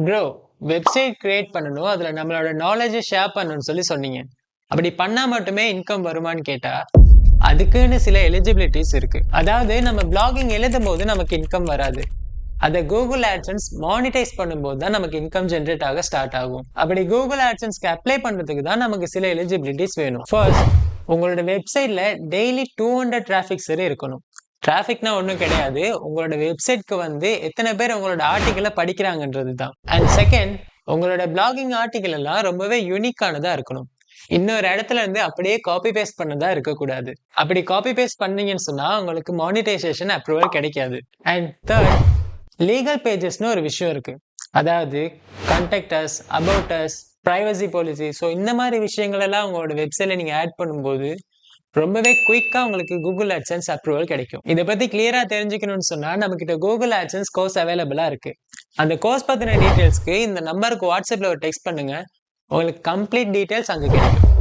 Bro, website create பண்ணணும். அதுல நம்மளோட நாலேஜை ஷேர் பண்ணணும்னு சொன்னீங்க. அப்படி பண்ணா மட்டுமே இன்கம் வருமான்னு கேட்டா, அதுக்குன்னு சில எலிஜிபிலிட்டிஸ் இருக்கு. அதாவது நம்ம பிளாகிங் எழுதும் போது நமக்கு இன்கம் வராது. அதை கூகுள் ஆட்சன்ஸ் மானிட்டைஸ் பண்ணும்போது தான் நமக்கு இன்கம் ஜென்ரேட் ஆக ஸ்டார்ட் ஆகும். அப்படி கூகுள் ஆட்சன்ஸ்க்கு அப்ளை பண்றதுக்கு தான் நமக்கு சில எலிஜிபிலிட்டிஸ் வேணும். ஃபர்ஸ்ட், உங்களோட வெப்சைட்ல டெய்லி 200 டிராஃபிக்ஸ் வரை இருக்கணும். டிராஃபிக்னா ஒன்றும் கிடையாது, உங்களோட வெப்சைட்க்கு வந்து எத்தனை பேர் உங்களோட ஆர்டிக்கலை படிக்கிறாங்கன்றது தான். அண்ட் செகண்ட், உங்களோட பிளாகிங் ஆர்டிக்கல் எல்லாம் ரொம்பவே யூனிக்கானதா இருக்கணும். இன்னொரு இடத்துல இருந்து அப்படியே காப்பி பேஸ்ட் பண்ணதா இருக்கக்கூடாது. அப்படி காப்பி பேஸ்ட் பண்ணீங்கன்னு சொன்னா உங்களுக்கு மானிட்டைசேஷன் அப்ரூவல் கிடைக்காது. அண்ட் தேர்ட், லீகல் பேஜஸ்னு ஒரு விஷயம் இருக்கு. அதாவது contact as, about us, privacy policy. So இந்த மாதிரி விஷயங்கள் எல்லாம் உங்களோட வெப்சைட்ல நீங்க ஆட் பண்ணும்போது ரொம்பவே குயிக்கா உங்களுக்கு கூகுள் ஆட்சன்ஸ் அப்ரூவல் கிடைக்கும். இதை பத்தி கிளியரா தெரிஞ்சுக்கணும்னு சொன்னா நம்ம கிட்ட கூகுள் ஆட்சன்ஸ் கோர்ஸ் அவைலபிளா இருக்கு. அந்த கோர்ஸ் பத்தின டீடைல்ஸ்க்கு இந்த நம்பருக்கு வாட்ஸ்அப்ல ஒரு டெக்ஸ்ட் பண்ணுங்க. உங்களுக்கு கம்ப்ளீட் டீடைல்ஸ் அங்க கிடைக்கும்.